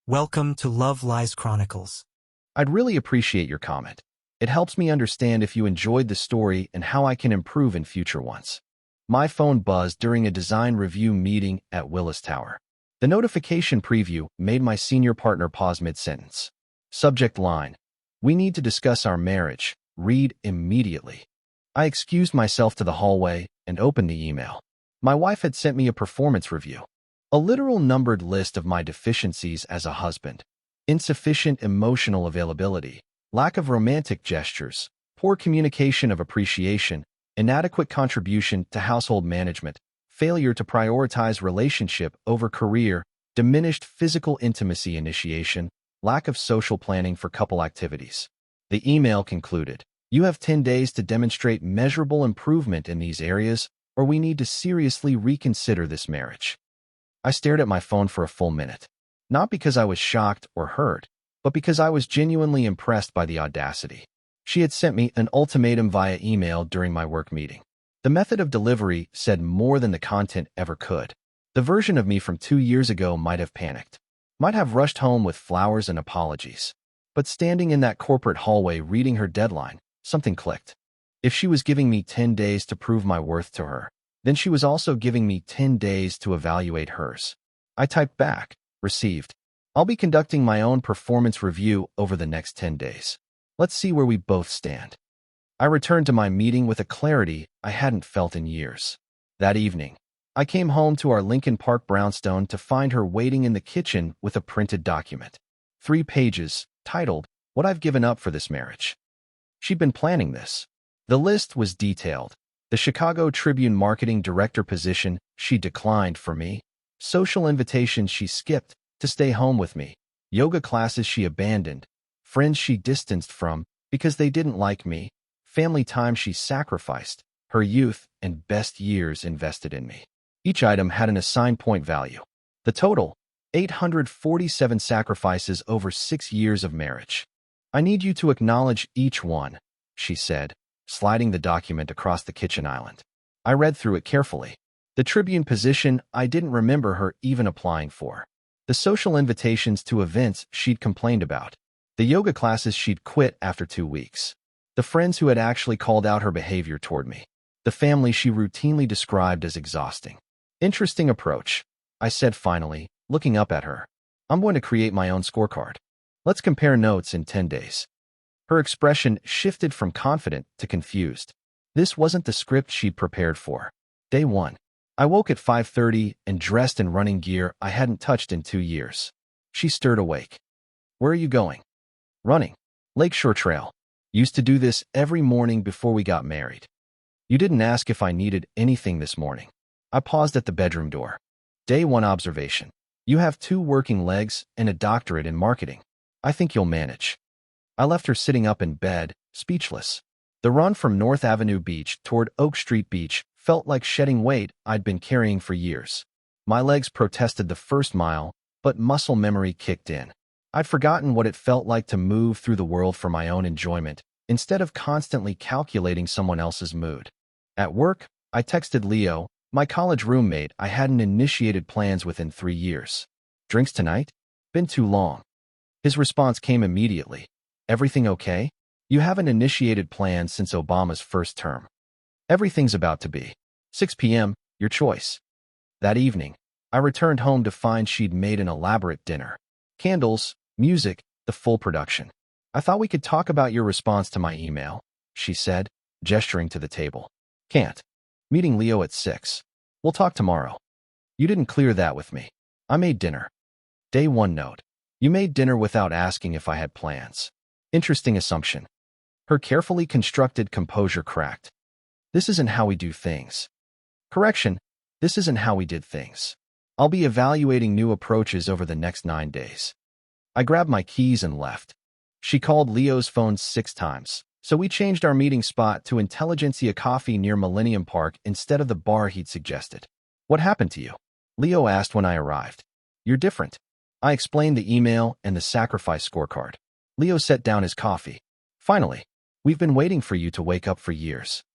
Welcome to Love Lies Chronicles. I'd really appreciate your comment. It helps me understand if you enjoyed the story and how I can improve in future ones. My phone buzzed during a design review meeting at Willis Tower. The notification preview made my senior partner pause mid-sentence. Subject line: "We need to discuss our marriage. Read immediately." I excused myself to the hallway and opened the email. My wife had sent me a performance review. A literal numbered list of my deficiencies as a husband: insufficient emotional availability, lack of romantic gestures, poor communication of appreciation, inadequate contribution to household management, failure to prioritize relationship over career, diminished physical intimacy initiation, lack of social planning for couple activities. The email concluded, "You have 10 days to demonstrate measurable improvement in these areas, or we need to seriously reconsider this marriage." I stared at my phone for a full minute, not because I was shocked or hurt, but because I was genuinely impressed by the audacity. She had sent me an ultimatum via email during my work meeting. The method of delivery said more than the content ever could. The version of me from 2 years ago might have panicked, might have rushed home with flowers and apologies. But standing in that corporate hallway reading her deadline, something clicked. If she was giving me 10 days to prove my worth to her, then she was also giving me 10 days to evaluate hers. I typed back, "Received. I'll be conducting my own performance review over the next 10 days. Let's see where we both stand." I returned to my meeting with a clarity I hadn't felt in years. That evening, I came home to our Lincoln Park brownstone to find her waiting in the kitchen with a printed document. 3 pages, titled, "What I've Given Up for This Marriage." She'd been planning this. The list was detailed. The Chicago Tribune marketing director position she declined for me, social invitations she skipped to stay home with me, yoga classes she abandoned, friends she distanced from because they didn't like me, family time she sacrificed, her youth and best years invested in me. Each item had an assigned point value. The total, 847 sacrifices over 6 years of marriage. "I need you to acknowledge each one," she said, sliding the document across the kitchen island. I read through it carefully. The Tribune position I didn't remember her even applying for. The social invitations to events she'd complained about. The yoga classes she'd quit after 2 weeks. The friends who had actually called out her behavior toward me. The family she routinely described as exhausting. "Interesting approach," I said finally, looking up at her. "I'm going to create my own scorecard. Let's compare notes in 10 days. Her expression shifted from confident to confused. This wasn't the script she'd prepared for. Day 1. I woke at 5:30 and dressed in running gear I hadn't touched in 2 years. She stirred awake. "Where are you going?" "Running. Lakeshore Trail. Used to do this every morning before we got married." "You didn't ask if I needed anything this morning." I paused at the bedroom door. Day 1 observation. "You have 2 working legs and a doctorate in marketing. I think you'll manage." I left her sitting up in bed, speechless. The run from North Avenue Beach toward Oak Street Beach felt like shedding weight I'd been carrying for years. My legs protested the first mile, but muscle memory kicked in. I'd forgotten what it felt like to move through the world for my own enjoyment, instead of constantly calculating someone else's mood. At work, I texted Leo, my college roommate I hadn't initiated plans with in 3 years. "Drinks tonight? Been too long." His response came immediately. "Everything okay? You haven't initiated plans since Obama's first term." "Everything's about to be. 6 p.m., your choice." That evening, I returned home to find she'd made an elaborate dinner. Candles, music, the full production. "I thought we could talk about your response to my email," she said, gesturing to the table. "Can't. Meeting Leo at 6. We'll talk tomorrow." "You didn't clear that with me. I made dinner." Day 1 note. "You made dinner without asking if I had plans." Interesting assumption. Her carefully constructed composure cracked. "This isn't how we do things." Correction, this isn't how we did things. I'll be evaluating new approaches over the next 9 days. I grabbed my keys and left. She called Leo's phone 6 times, so we changed our meeting spot to Intelligentsia Coffee near Millennium Park instead of the bar he'd suggested. "What happened to you?" Leo asked when I arrived. "You're different." I explained the email and the sacrifice scorecard. Leo set down his coffee. "Finally, we've been waiting for you to wake up for years."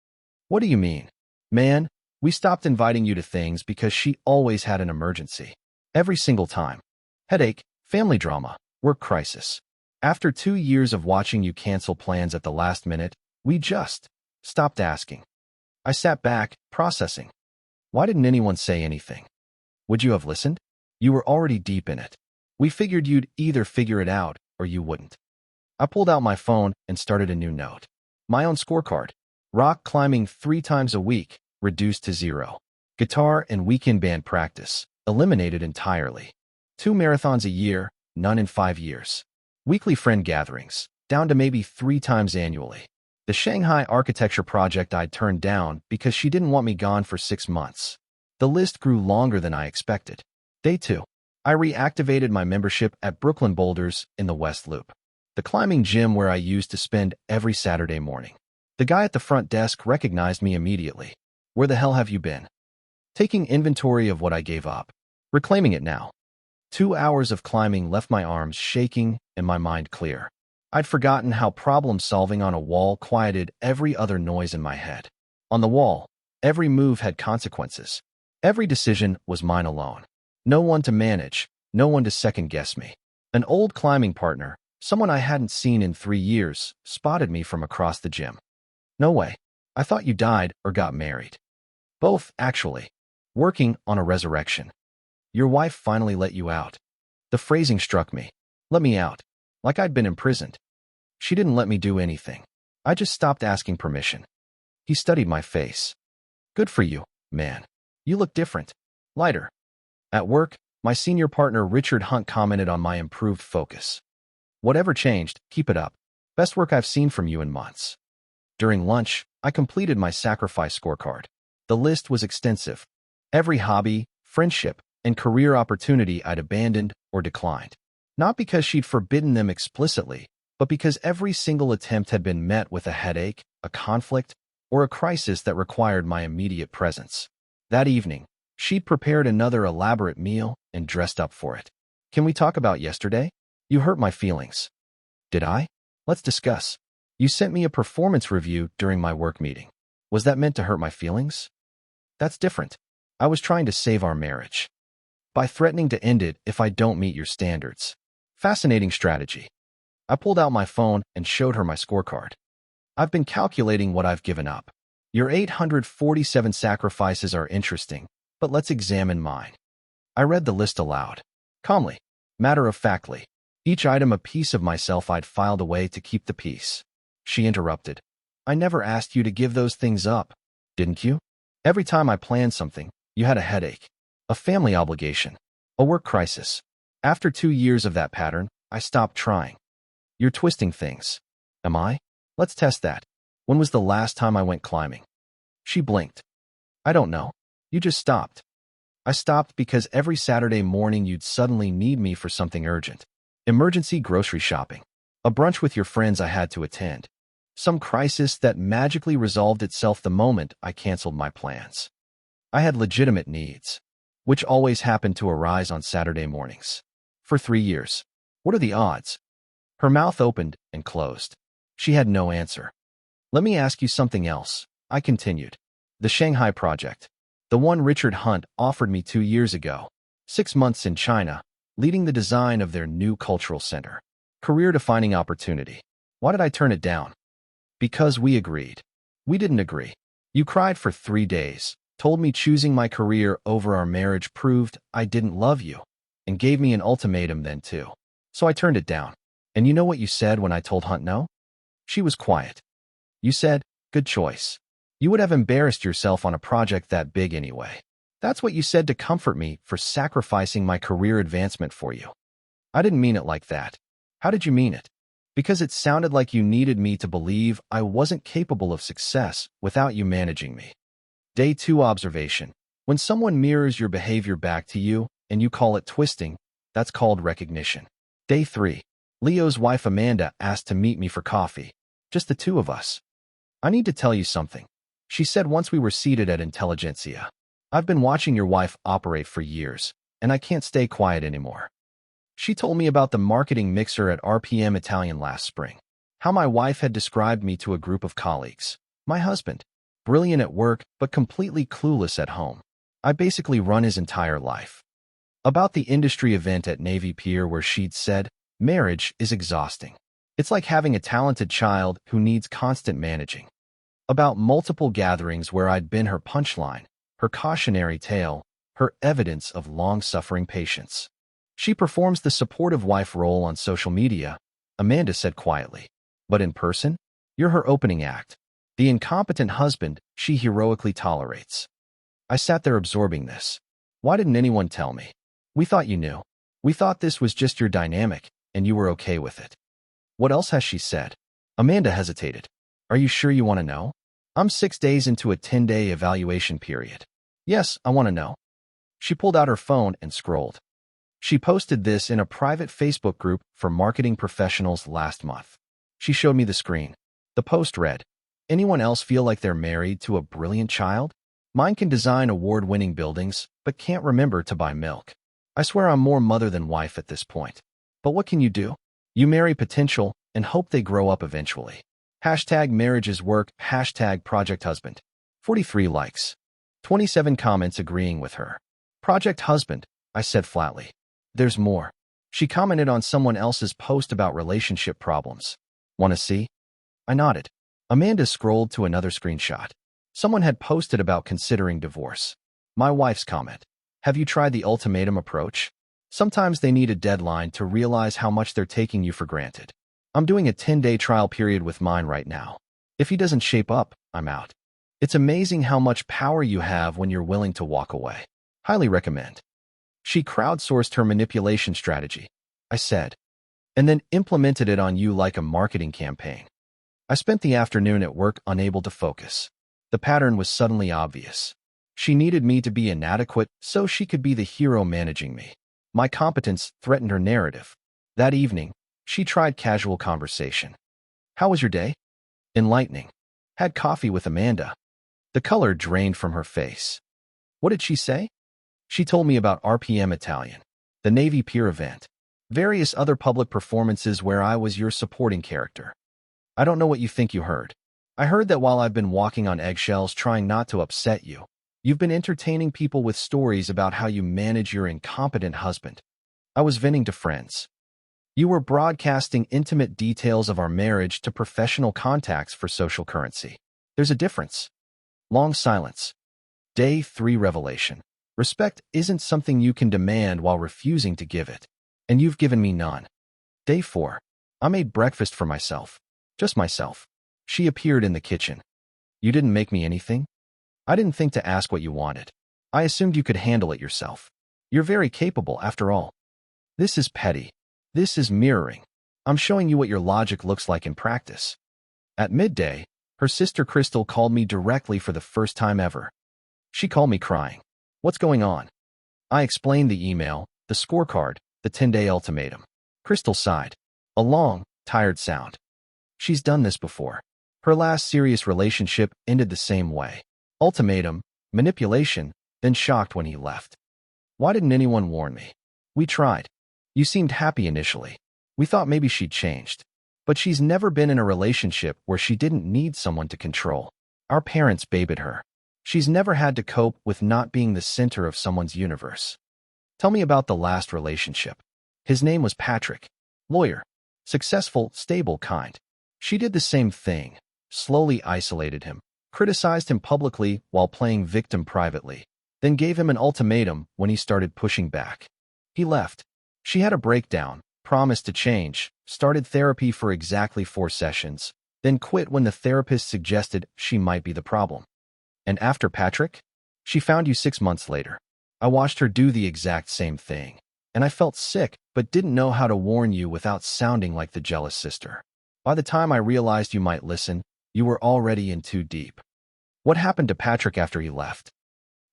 "What do you mean?" "Man, we stopped inviting you to things because she always had an emergency. Every single time. Headache, Family drama, work crisis. After 2 years of watching you cancel plans at the last minute, we just stopped asking. I sat back, processing. Why didn't anyone say anything? Would you have listened? You were already deep in it. We figured you'd either figure it out or you wouldn't. I pulled out my phone and started a new note. My own scorecard. Rock climbing 3 times a week, reduced to 0. Guitar and weekend band practice, eliminated entirely. 2 marathons a year, none in 5 years. Weekly friend gatherings, down to maybe 3 times annually. The Shanghai architecture project I'd turned down because she didn't want me gone for 6 months. The list grew longer than I expected. Day 2. I reactivated my membership at Brooklyn Boulders in the West Loop, the climbing gym where I used to spend every Saturday morning. The guy at the front desk recognized me immediately. Where the hell have you been? Taking inventory of what I gave up. Reclaiming it now. 2 hours of climbing left my arms shaking and my mind clear. I'd forgotten how problem-solving on a wall quieted every other noise in my head. On the wall, every move had consequences. Every decision was mine alone. No one to manage, no one to second-guess me. An old climbing partner, someone I hadn't seen in 3 years, spotted me from across the gym. No way. I thought you died or got married. Both, actually. Working on a resurrection. Your wife finally let you out. The phrasing struck me. Let me out. Like I'd been imprisoned. She didn't let me do anything. I just stopped asking permission. He studied my face. Good for you, man. You look different. Lighter. At work, my senior partner Richard Hunt commented on my improved focus. Whatever changed, keep it up. Best work I've seen from you in months. During lunch, I completed my sacrifice scorecard. The list was extensive. Every hobby, friendship, and career opportunity I'd abandoned or declined. Not because she'd forbidden them explicitly, but because every single attempt had been met with a headache, a conflict, or a crisis that required my immediate presence. That evening, she'd prepared another elaborate meal and dressed up for it. Can we talk about yesterday? You hurt my feelings. Did I? Let's discuss. You sent me a performance review during my work meeting. Was that meant to hurt my feelings? That's different. I was trying to save our marriage. By threatening to end it if I don't meet your standards. Fascinating strategy. I pulled out my phone and showed her my scorecard. I've been calculating what I've given up. Your 847 sacrifices are interesting, but let's examine mine. I read the list aloud. Calmly, matter-of-factly. Each item a piece of myself I'd filed away to keep the peace. She interrupted. I never asked you to give those things up, didn't you? Every time I planned something, you had a headache, a family obligation, a work crisis. After 2 years of that pattern, I stopped trying. You're twisting things. Am I? Let's test that. When was the last time I went climbing? She blinked. I don't know. You just stopped. I stopped because every Saturday morning you'd suddenly need me for something urgent. Emergency grocery shopping. A brunch with your friends I had to attend. Some crisis that magically resolved itself the moment I canceled my plans. I had legitimate needs, which always happened to arise on Saturday mornings. For 3 years. What are the odds? Her mouth opened and closed. She had no answer. Let me ask you something else, I continued. The Shanghai project. The one Richard Hunt offered me 2 years ago. 6 months in China, leading the design of their new cultural center. Career-defining opportunity. Why did I turn it down? Because we agreed. We didn't agree. You cried for 3 days, told me choosing my career over our marriage proved I didn't love you, and gave me an ultimatum then too. So I turned it down. And you know what you said when I told Hunt no? She was quiet. You said, good choice. You would have embarrassed yourself on a project that big anyway. That's what you said to comfort me for sacrificing my career advancement for you. I didn't mean it like that. How did you mean it? Because it sounded like you needed me to believe I wasn't capable of success without you managing me. Day 2 observation. When someone mirrors your behavior back to you and you call it twisting, that's called recognition. Day 3. Leo's wife Amanda asked to meet me for coffee. Just the 2 of us. I need to tell you something. She said once we were seated at Intelligentsia. I've been watching your wife operate for years, and I can't stay quiet anymore. She told me about the marketing mixer at RPM Italian last spring. How my wife had described me to a group of colleagues. My husband, brilliant at work, but completely clueless at home. I basically run his entire life. About the industry event at Navy Pier where she'd said, "Marriage is exhausting. It's like having a talented child who needs constant managing." About multiple gatherings where I'd been her punchline, her cautionary tale, her evidence of long-suffering patience. "She performs the supportive wife role on social media," Amanda said quietly. "But in person, you're her opening act. The incompetent husband she heroically tolerates." I sat there absorbing this. Why didn't anyone tell me? "We thought you knew. We thought this was just your dynamic, and you were okay with it." "What else has she said?" Amanda hesitated. "Are you sure you want to know? I'm 6 days into a 10-day evaluation period." "Yes, I want to know." She pulled out her phone and scrolled. She posted this in a private Facebook group for marketing professionals last month. She showed me the screen. The post read, "Anyone else feel like they're married to a brilliant child? Mine can design award-winning buildings, but can't remember to buy milk. I swear I'm more mother than wife at this point. But what can you do? You marry potential and hope they grow up eventually. Hashtag marriages work, hashtag project husband." 43 likes. 27 comments agreeing with her. "Project husband," I said flatly. "There's more." She commented on someone else's post about relationship problems. "Want to see?" I nodded. Amanda scrolled to another screenshot. Someone had posted about considering divorce. My wife's comment, "Have you tried the ultimatum approach? Sometimes they need a deadline to realize how much they're taking you for granted. I'm doing a 10-day trial period with mine right now. If he doesn't shape up, I'm out. It's amazing how much power you have when you're willing to walk away. Highly recommend." She crowdsourced her manipulation strategy, I said, "and then implemented it on you like a marketing campaign." I spent the afternoon at work unable to focus. The pattern was suddenly obvious. She needed me to be inadequate so she could be the hero managing me. My competence threatened her narrative. That evening, she tried casual conversation. "How was your day?" "Enlightening. Had coffee with Amanda." The color drained from her face. "What did she say?" She told me about RPM Italian, the Navy Pier event, various other public performances where I was your supporting character. "I don't know what you think you heard. I heard that while I've been walking on eggshells trying not to upset you, you've been entertaining people with stories about how you manage your incompetent husband." I was venting to friends. "You were broadcasting intimate details of our marriage to professional contacts for social currency. There's a difference." Long silence. Day 3 revelation. Respect isn't something you can demand while refusing to give it. And you've given me none. Day 4. I made breakfast for myself. Just myself. She appeared in the kitchen. "You didn't make me anything?" "I didn't think to ask what you wanted. I assumed you could handle it yourself. You're very capable, after all." This is petty. This is mirroring. I'm showing you what your logic looks like in practice. At midday, her sister Crystal called me directly for the first time ever. She called me crying. "What's going on?" I explained the email, the scorecard, the 10-day ultimatum. Crystal sighed. A long, tired sound. She's done this before. Her last serious relationship ended the same way. Ultimatum, manipulation, then shocked when he left. "Why didn't anyone warn me?" "We tried. You seemed happy initially. We thought maybe she'd changed. But she's never been in a relationship where she didn't need someone to control. Our parents babied her. She's never had to cope with not being the center of someone's universe." "Tell me about the last relationship." His name was Patrick. Lawyer. Successful, stable kind. She did the same thing. Slowly isolated him. Criticized him publicly while playing victim privately. Then gave him an ultimatum when he started pushing back. He left. She had a breakdown, promised to change, started therapy for exactly 4 sessions, then quit when the therapist suggested she might be the problem. "And after Patrick? She found you 6 months later. I watched her do the exact same thing. And I felt sick, but didn't know how to warn you without sounding like the jealous sister. By the time I realized you might listen, you were already in too deep." "What happened to Patrick after he left?"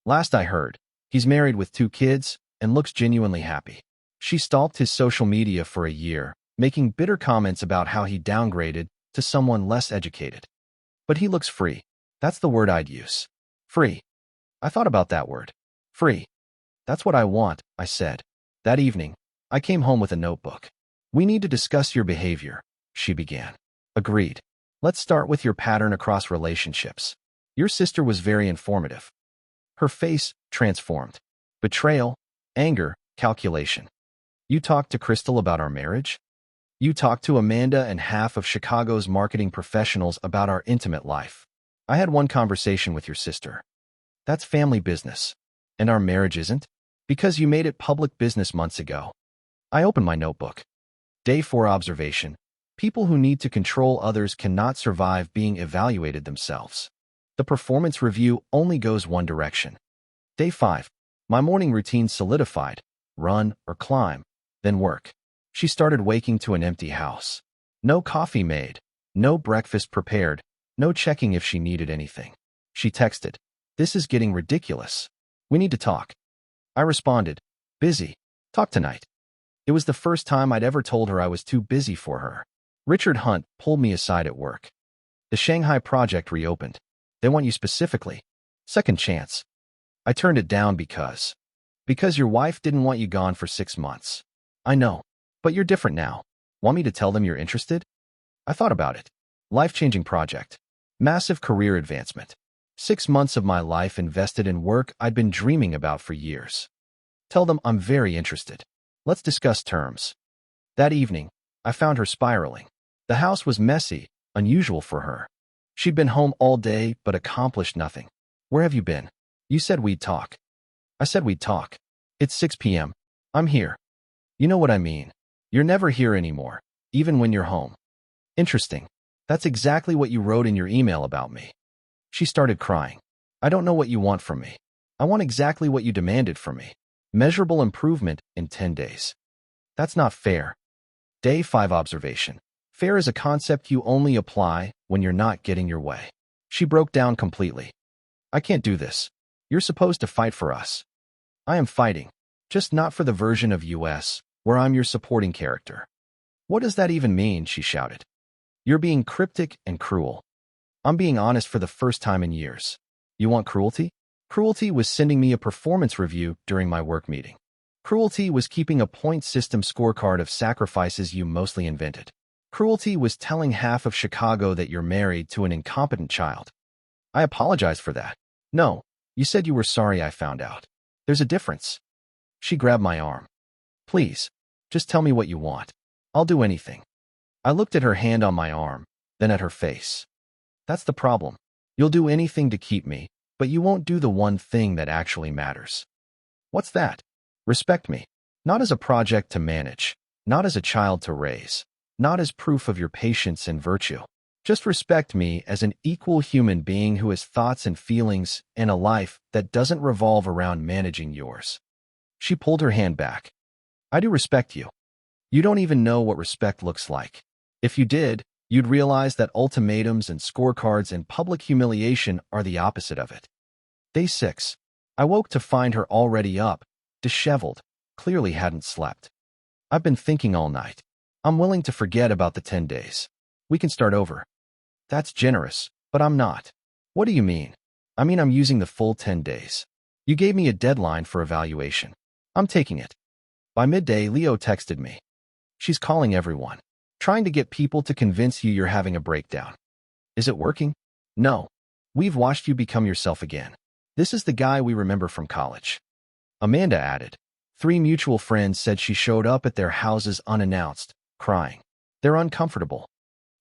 "Last I heard, he's married with 2 kids and looks genuinely happy." She stalked his social media for a year, making bitter comments about how he downgraded to someone less educated. "But he looks free. That's the word I'd use. Free." I thought about that word. Free. "That's what I want," I said. That evening, I came home with a notebook. "We need to discuss your behavior," she began. Agreed. "Let's start with your pattern across relationships." Your sister was very informative. Her face transformed. Betrayal, anger, Calculation. You talked to Crystal about our marriage? You talked to Amanda and half of Chicago's marketing professionals about our intimate life. I had one conversation with your sister. That's family business. And our marriage isn't? Because you made it public business months ago. I opened my notebook. Day 4 observation. People who need to control others cannot survive being evaluated themselves. The performance review only goes one direction. Day 5. My morning routine solidified. Run or climb, then work. She started waking to an empty house. No coffee made, no breakfast prepared, no checking if she needed anything. She texted, "This is getting ridiculous. We need to talk." I responded, "Busy. Talk tonight." It was the first time I'd ever told her I was too busy for her. Richard Hunt pulled me aside at work. The Shanghai project reopened. They want you specifically. Second chance. I turned it down because your wife didn't want you gone for 6 months. I know, but you're different now. Want me to tell them you're interested? I thought about it. Life-changing project. Massive career advancement. 6 months of my life invested in work I'd been dreaming about for years. Tell them I'm very interested. Let's discuss terms. That evening, I found her spiraling. The house was messy, unusual for her. She'd been home all day but accomplished nothing. "Where have you been? You said we'd talk." I said we'd talk. It's 6 p.m. I'm here. You know what I mean. You're never here anymore, even when you're home. Interesting. That's exactly what you wrote in your email about me. She started crying. I don't know what you want from me. I want exactly what you demanded from me. Measurable improvement in 10 days. That's not fair. Day 5 observation. Fair is a concept you only apply when you're not getting your way. She broke down completely. I can't do this. You're supposed to fight for us. I am fighting, just not for the version of US where I'm your supporting character. What does that even mean? She shouted. You're being cryptic and cruel. I'm being honest for the first time in years. You want cruelty? Cruelty was sending me a performance review during my work meeting. Cruelty was keeping a point system scorecard of sacrifices you mostly invented. Cruelty was telling half of Chicago that you're married to an incompetent child. I apologize for that. No, you said you were sorry I found out. There's a difference. She grabbed my arm. Please, just tell me what you want. I'll do anything. I looked at her hand on my arm, then at her face. That's the problem. You'll do anything to keep me, but you won't do the one thing that actually matters. What's that? Respect me. Not as a project to manage, not as a child to raise, not as proof of your patience and virtue. Just respect me as an equal human being who has thoughts and feelings and a life that doesn't revolve around managing yours. She pulled her hand back. I do respect you. You don't even know what respect looks like. If you did, you'd realize that ultimatums and scorecards and public humiliation are the opposite of it. Day 6. I woke to find her already up, disheveled, clearly hadn't slept. I've been thinking all night. I'm willing to forget about the 10 days. We can start over. That's generous, but I'm not. What do you mean? I mean I'm using the full 10 days. You gave me a deadline for evaluation. I'm taking it. By midday, Leo texted me. She's calling everyone, trying to get people to convince you you're having a breakdown. Is it working? No. We've watched you become yourself again. This is the guy we remember from college. Amanda added. 3 mutual friends said she showed up at their houses unannounced, crying. They're uncomfortable.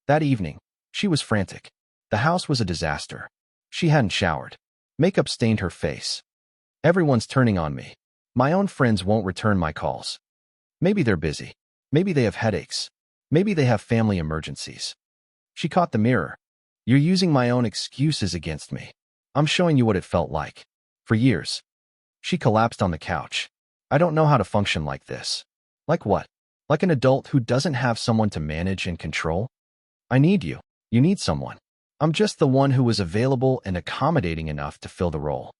That evening, she was frantic. The house was a disaster. She hadn't showered. Makeup stained her face. Everyone's turning on me. My own friends won't return my calls. Maybe they're busy. Maybe they have headaches. Maybe they have family emergencies. She caught the mirror. You're using my own excuses against me. I'm showing you what it felt like. For years. She collapsed on the couch. I don't know how to function like this. Like what? Like an adult who doesn't have someone to manage and control? I need you. You need someone. I'm just the one who was available and accommodating enough to fill the role.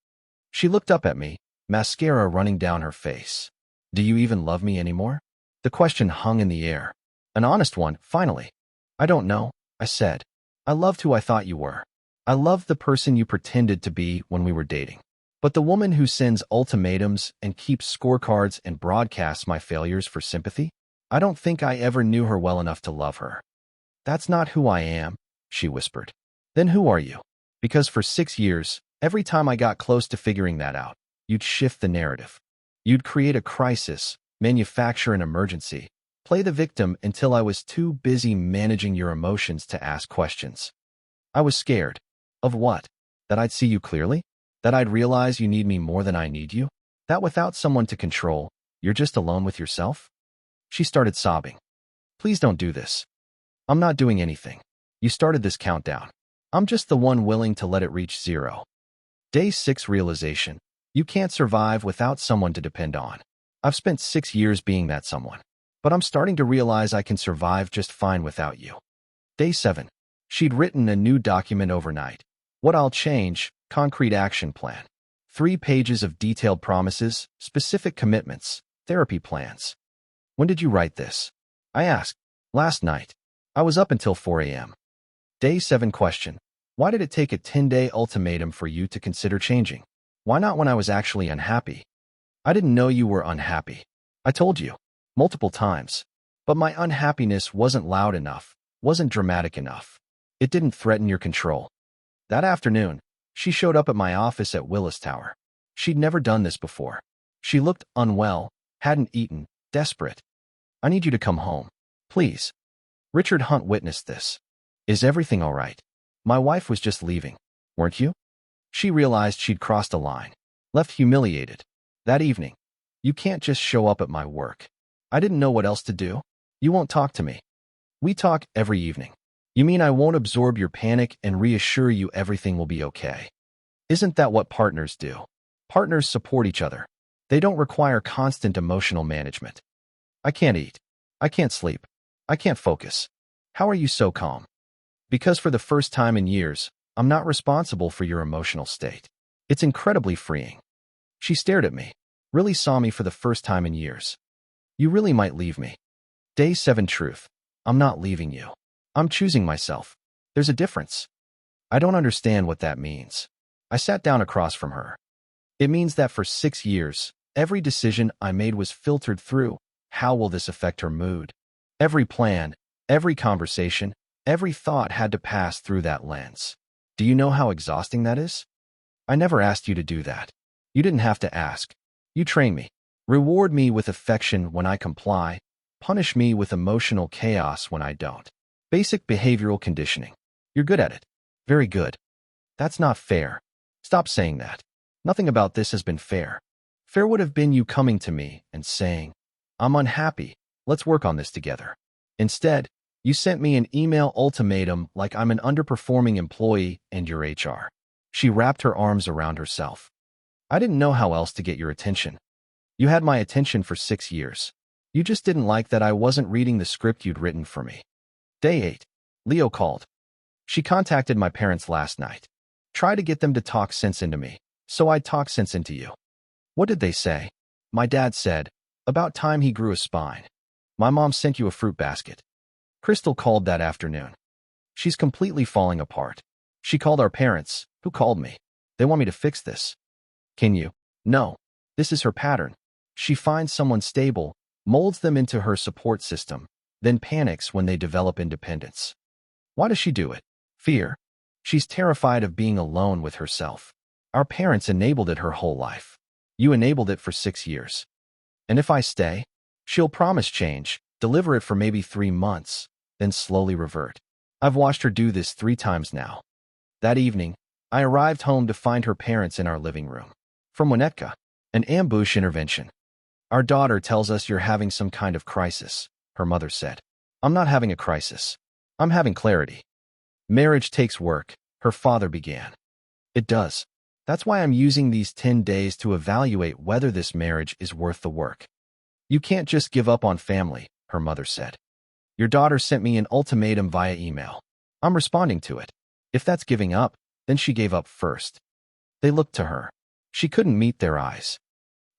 She looked up at me, mascara running down her face. Do you even love me anymore? The question hung in the air. An honest one, finally. I don't know, I said. I loved who I thought you were. I loved the person you pretended to be when we were dating. But the woman who sends ultimatums and keeps scorecards and broadcasts my failures for sympathy? I don't think I ever knew her well enough to love her. That's not who I am, she whispered. Then who are you? Because for 6 years, every time I got close to figuring that out, you'd shift the narrative. You'd create a crisis, manufacture an emergency, play the victim until I was too busy managing your emotions to ask questions. I was scared. Of what? That I'd see you clearly? That I'd realize you need me more than I need you? That without someone to control, you're just alone with yourself? She started sobbing. Please don't do this. I'm not doing anything. You started this countdown. I'm just the one willing to let it reach 0. Day 6 realization. You can't survive without someone to depend on. I've spent 6 years being that someone, but I'm starting to realize I can survive just fine without you. Day 7. She'd written a new document overnight. What I'll change, concrete action plan. 3 pages of detailed promises, specific commitments, therapy plans. When did you write this? I asked. Last night. I was up until 4 a.m. Day 7 question. Why did it take a 10-day ultimatum for you to consider changing? Why not when I was actually unhappy? I didn't know you were unhappy. I told you. Multiple times. But my unhappiness wasn't loud enough, wasn't dramatic enough. It didn't threaten your control. That afternoon, she showed up at my office at Willis Tower. She'd never done this before. She looked unwell, hadn't eaten, desperate. I need you to come home. Please. Richard Hunt witnessed this. Is everything all right? My wife was just leaving, weren't you? She realized she'd crossed a line. Left humiliated. That evening. You can't just show up at my work. I didn't know what else to do. You won't talk to me. We talk every evening. You mean I won't absorb your panic and reassure you everything will be okay? Isn't that what partners do? Partners support each other. They don't require constant emotional management. I can't eat. I can't sleep. I can't focus. How are you so calm? Because for the first time in years, I'm not responsible for your emotional state. It's incredibly freeing. She stared at me, really saw me for the first time in years. You really might leave me. Day 7 truth. I'm not leaving you. I'm choosing myself. There's a difference. I don't understand what that means. I sat down across from her. It means that for 6 years, every decision I made was filtered through, how will this affect her mood? Every plan, every conversation, every thought had to pass through that lens. Do you know how exhausting that is? I never asked you to do that. You didn't have to ask. You train me. Reward me with affection when I comply. Punish me with emotional chaos when I don't. Basic behavioral conditioning. You're good at it. Very good. That's not fair. Stop saying that. Nothing about this has been fair. Fair would have been you coming to me and saying, I'm unhappy. Let's work on this together. Instead, you sent me an email ultimatum like I'm an underperforming employee and your HR. She wrapped her arms around herself. I didn't know how else to get your attention. You had my attention for 6 years. You just didn't like that I wasn't reading the script you'd written for me. Day 8. Leo called. She contacted my parents last night. Tried to get them to talk sense into me, so I'd talk sense into you. What did they say? My dad said, about time he grew a spine. My mom sent you a fruit basket. Crystal called that afternoon. She's completely falling apart. She called our parents, who called me. They want me to fix this. Can you? No. This is her pattern. She finds someone stable, molds them into her support system, then panics when they develop independence. Why does she do it? Fear. She's terrified of being alone with herself. Our parents enabled it her whole life. You enabled it for 6 years. And if I stay, she'll promise change, deliver it for maybe 3 months, then slowly revert. I've watched her do this 3 times now. That evening, I arrived home to find her parents in our living room. From Winnetka, an ambush intervention. Our daughter tells us you're having some kind of crisis, her mother said. I'm not having a crisis. I'm having clarity. Marriage takes work, her father began. It does. That's why I'm using these 10 days to evaluate whether this marriage is worth the work. You can't just give up on family, her mother said. Your daughter sent me an ultimatum via email. I'm responding to it. If that's giving up, then she gave up first. They looked to her. She couldn't meet their eyes.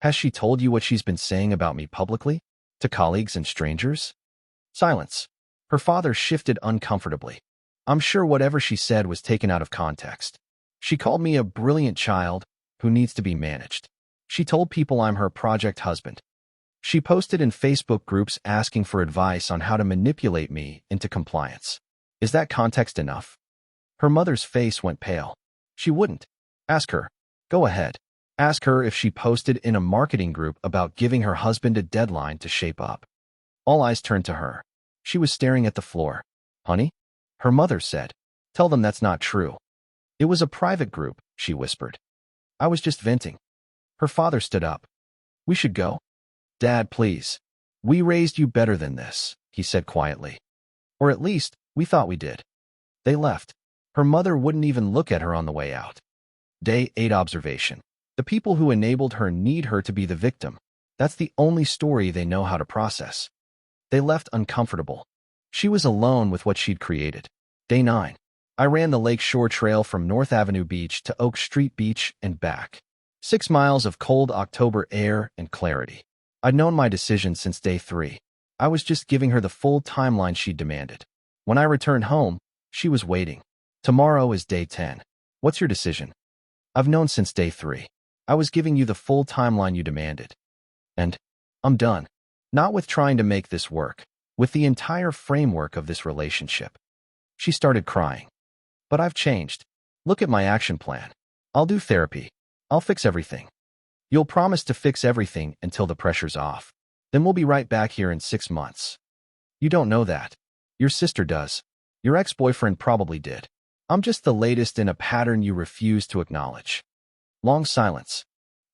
Has she told you what she's been saying about me publicly? To colleagues and strangers? Silence. Her father shifted uncomfortably. I'm sure whatever she said was taken out of context. She called me a brilliant child who needs to be managed. She told people I'm her project husband. She posted in Facebook groups asking for advice on how to manipulate me into compliance. Is that context enough? Her mother's face went pale. She wouldn't. Ask her. Go ahead. Ask her if she posted in a marketing group about giving her husband a deadline to shape up. All eyes turned to her. She was staring at the floor. Honey? Her mother said. Tell them that's not true. It was a private group, she whispered. I was just venting. Her father stood up. We should go. Dad, please. We raised you better than this, he said quietly. Or at least, we thought we did. They left. Her mother wouldn't even look at her on the way out. Day 8 observation. The people who enabled her need her to be the victim. That's the only story they know how to process. They left uncomfortable. She was alone with what she'd created. Day 9. I ran the Lake Shore Trail from North Avenue Beach to Oak Street Beach and back. 6 miles of cold October air and clarity. I'd known my decision since day 3. I was just giving her the full timeline she demanded. When I returned home, she was waiting. Tomorrow is day 10. What's your decision? I've known since day 3. I was giving you the full timeline you demanded. And I'm done. Not with trying to make this work, with the entire framework of this relationship. She started crying. But I've changed. Look at my action plan. I'll do therapy. I'll fix everything. You'll promise to fix everything until the pressure's off. Then we'll be right back here in 6 months. You don't know that. Your sister does. Your ex-boyfriend probably did. I'm just the latest in a pattern you refuse to acknowledge. Long silence.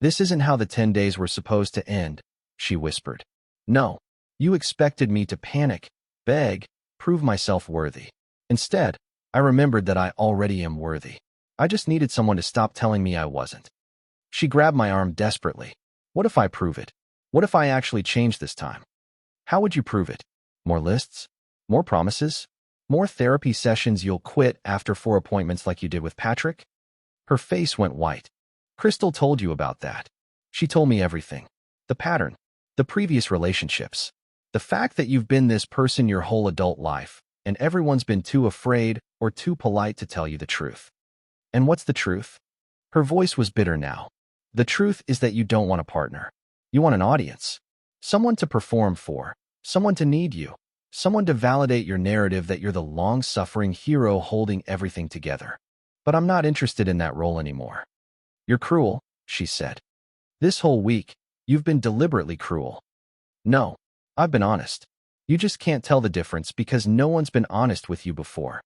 This isn't how the 10 days were supposed to end, she whispered. No. You expected me to panic, beg, prove myself worthy. Instead, I remembered that I already am worthy. I just needed someone to stop telling me I wasn't. She grabbed my arm desperately. What if I prove it? What if I actually change this time? How would you prove it? More lists? More promises? More therapy sessions you'll quit after 4 appointments like you did with Patrick? Her face went white. Crystal told you about that. She told me everything. The pattern. The previous relationships. The fact that you've been this person your whole adult life, and everyone's been too afraid or too polite to tell you the truth. And what's the truth? Her voice was bitter now. The truth is that you don't want a partner. You want an audience. Someone to perform for. Someone to need you. Someone to validate your narrative that you're the long-suffering hero holding everything together. But I'm not interested in that role anymore. You're cruel, she said. This whole week, you've been deliberately cruel. No, I've been honest. You just can't tell the difference because no one's been honest with you before.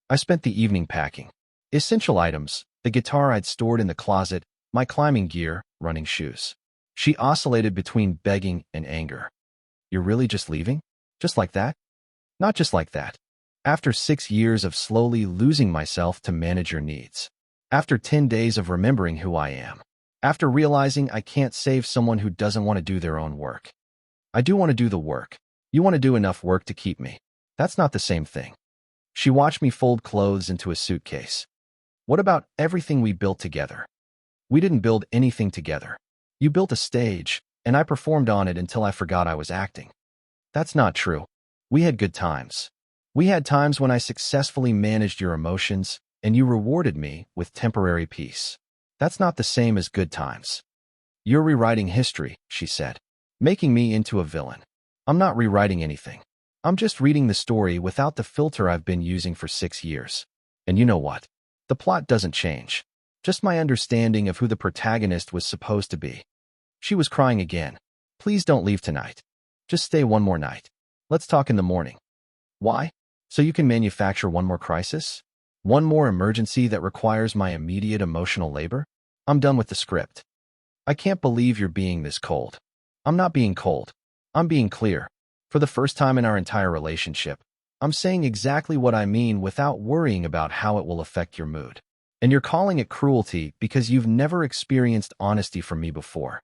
I spent the evening packing. Essential items, the guitar I'd stored in the closet, my climbing gear, running shoes. She oscillated between begging and anger. You're really just leaving? Just like that? Not just like that. After 6 years of slowly losing myself to manage your needs. After 10 days of remembering who I am. After realizing I can't save someone who doesn't want to do their own work. I do want to do the work. You want to do enough work to keep me. That's not the same thing. She watched me fold clothes into a suitcase. What about everything we built together? We didn't build anything together. You built a stage, and I performed on it until I forgot I was acting. That's not true. We had good times. We had times when I successfully managed your emotions, and you rewarded me with temporary peace. That's not the same as good times. You're rewriting history, she said, making me into a villain. I'm not rewriting anything. I'm just reading the story without the filter I've been using for 6 years. And you know what? The plot doesn't change. Just my understanding of who the protagonist was supposed to be. She was crying again. Please don't leave tonight. Just stay one more night. Let's talk in the morning. Why? So you can manufacture one more crisis? One more emergency that requires my immediate emotional labor? I'm done with the script. I can't believe you're being this cold. I'm not being cold. I'm being clear. For the first time in our entire relationship, I'm saying exactly what I mean without worrying about how it will affect your mood. And you're calling it cruelty because you've never experienced honesty from me before.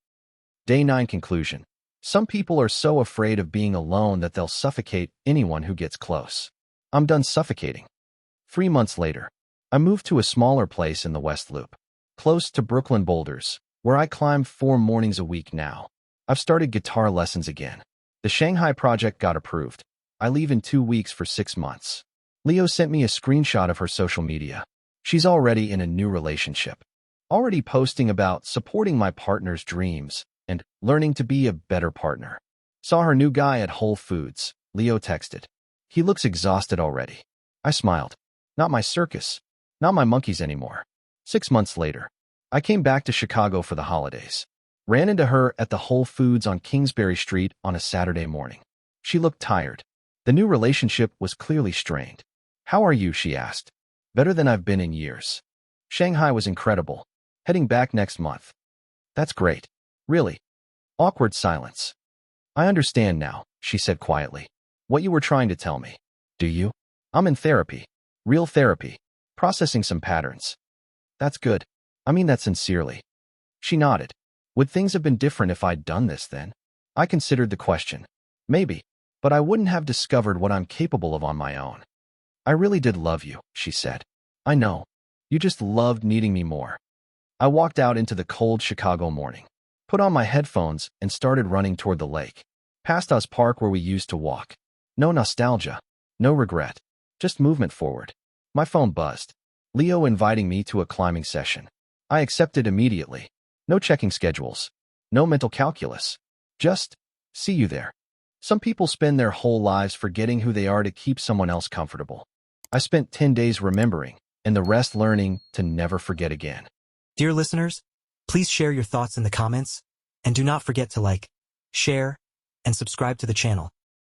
Day 9 conclusion. Some people are so afraid of being alone that they'll suffocate anyone who gets close. I'm done suffocating. 3 months later, I moved to a smaller place in the West Loop, close to Brooklyn Boulders, where I climb 4 mornings a week now. I've started guitar lessons again. The Shanghai project got approved. I leave in 2 weeks for 6 months. Leo sent me a screenshot of her social media. She's already in a new relationship. Already posting about supporting my partner's dreams and learning to be a better partner. Saw her new guy at Whole Foods. Leo texted. He looks exhausted already. I smiled. Not my circus. Not my monkeys anymore. 6 months later. I came back to Chicago for the holidays. Ran into her at the Whole Foods on Kingsbury Street on a Saturday morning. She looked tired. The new relationship was clearly strained. "How are you?" she asked. "Better than I've been in years. Shanghai was incredible. Heading back next month." "That's great." "Really?" Awkward silence. "I understand now," she said quietly. "What you were trying to tell me." "Do you?" "I'm in therapy. Real therapy. Processing some patterns." "That's good. I mean that sincerely." She nodded. "Would things have been different if I'd done this then?" I considered the question. "Maybe. But I wouldn't have discovered what I'm capable of on my own." "I really did love you," she said. "I know. You just loved needing me more." I walked out into the cold Chicago morning, put on my headphones, and started running toward the lake. Past us park where we used to walk. No nostalgia. No regret. Just movement forward. My phone buzzed. Leo inviting me to a climbing session. I accepted immediately. No checking schedules. No mental calculus. Just, see you there. Some people spend their whole lives forgetting who they are to keep someone else comfortable. I spent 10 days remembering, and the rest learning to never forget again. Dear listeners, please share your thoughts in the comments, and do not forget to like, share, and subscribe to the channel.